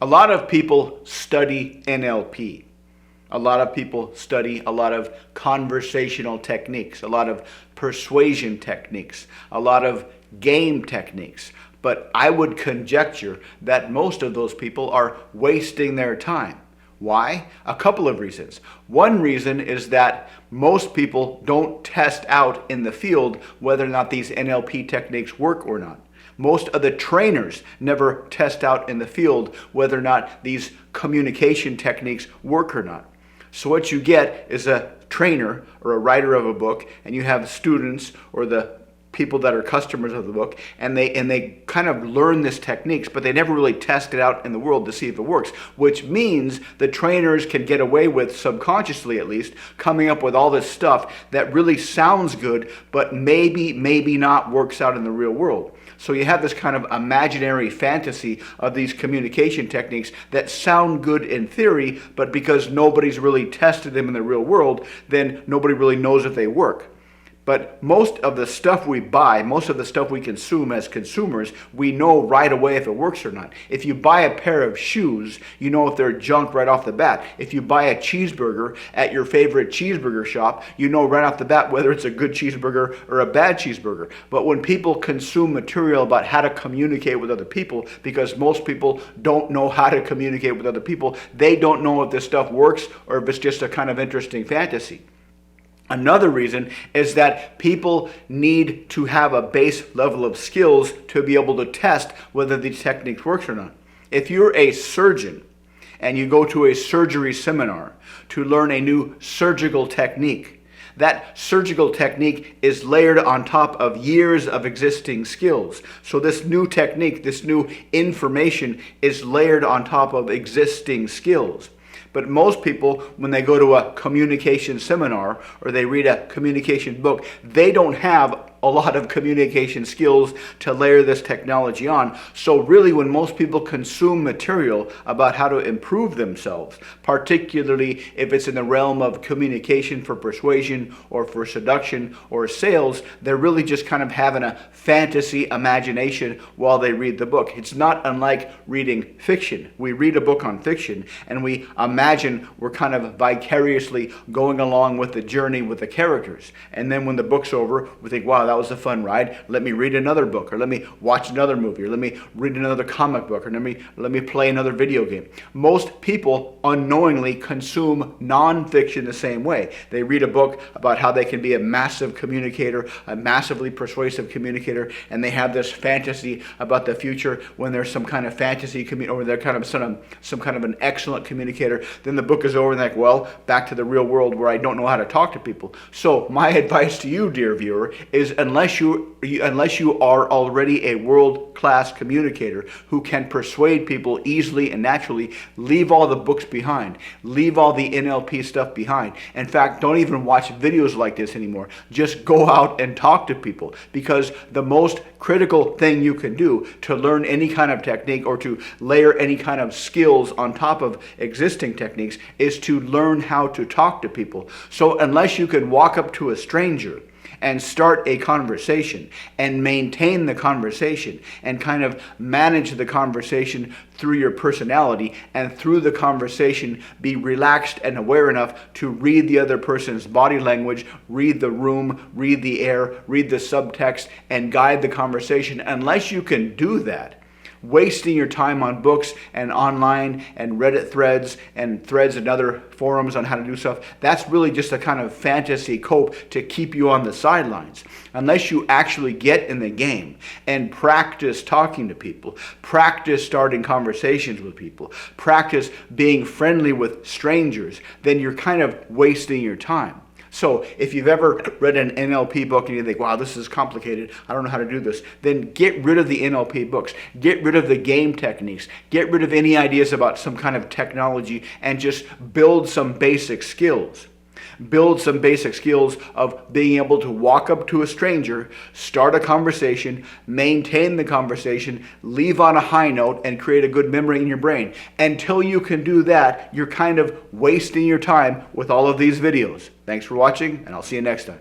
A lot of people study NLP. A lot of people study a lot of conversational techniques, a lot of persuasion techniques, a lot of game techniques. But I would conjecture that most of those people are wasting their time. Why? A couple of reasons. One reason is that most people don't test out in the field whether or not these NLP techniques work or not. Most of the trainers never test out in the field whether or not these communication techniques work or not. So what you get is a trainer or a writer of a book, and you have students or the people that are customers of the book, and they kind of learn this techniques, but they never really test it out in the world to see if it works, which means the trainers can get away with, subconsciously at least, coming up with all this stuff that really sounds good, but maybe not works out in the real world. So you have this kind of imaginary fantasy of these communication techniques that sound good in theory, but because nobody's really tested them in the real world, then nobody really knows if they work. But most of the stuff we buy, most of the stuff we consume as consumers, we know right away if it works or not. If you buy a pair of shoes, you know if they're junk right off the bat. If you buy a cheeseburger at your favorite cheeseburger shop, you know right off the bat whether it's a good cheeseburger or a bad cheeseburger. But when people consume material about how to communicate with other people, because most people don't know how to communicate with other people, they don't know if this stuff works or if it's just a kind of interesting fantasy. Another reason is that people need to have a base level of skills to be able to test whether these techniques work or not. If you're a surgeon and you go to a surgery seminar to learn a new surgical technique, that surgical technique is layered on top of years of existing skills. So this new technique, this new information is layered on top of existing skills. But most people, when they go to a communication seminar or they read a communication book, they don't have a lot of communication skills to layer this technology on. So really, when most people consume material about how to improve themselves, particularly if it's in the realm of communication for persuasion or for seduction or sales, they're really just kind of having a fantasy imagination while they read the book. It's not unlike reading fiction. We read a book on fiction and we imagine we're kind of vicariously going along with the journey with the characters. And then when the book's over, we think, wow, that was a fun ride. Let me read another book, or let me watch another movie, or let me read another comic book, or let me play another video game. Most people unknowingly consume nonfiction the same way. They read a book about how they can be a massive communicator, a massively persuasive communicator, and they have this fantasy about the future when there's some kind of fantasy or they're kind of some kind of an excellent communicator. Then the book is over and they're like, well, back to the real world where I don't know how to talk to people. So my advice to you, dear viewer, is unless you are already a world-class communicator who can persuade people easily and naturally, leave all the books behind. Leave all the NLP stuff behind. In fact, don't even watch videos like this anymore. Just go out and talk to people, because the most critical thing you can do to learn any kind of technique or to layer any kind of skills on top of existing techniques is to learn how to talk to people. So unless you can walk up to a stranger and start a conversation and maintain the conversation and kind of manage the conversation through your personality, and through the conversation be relaxed and aware enough to read the other person's body language, read the room, read the air, read the subtext, and guide the conversation. Unless you can do that, wasting your time on books and online and Reddit threads and other forums on how to do stuff, that's really just a kind of fantasy cope to keep you on the sidelines. Unless you actually get in the game and practice talking to people, practice starting conversations with people, practice being friendly with strangers, then you're kind of wasting your time. So if you've ever read an NLP book and you think, wow, this is complicated, I don't know how to do this, then get rid of the NLP books. Get rid of the game techniques. Get rid of any ideas about some kind of technology and just build some basic skills. Build some basic skills of being able to walk up to a stranger, start a conversation, maintain the conversation, leave on a high note, and create a good memory in your brain. Until you can do that, you're kind of wasting your time with all of these videos. Thanks for watching, and I'll see you next time.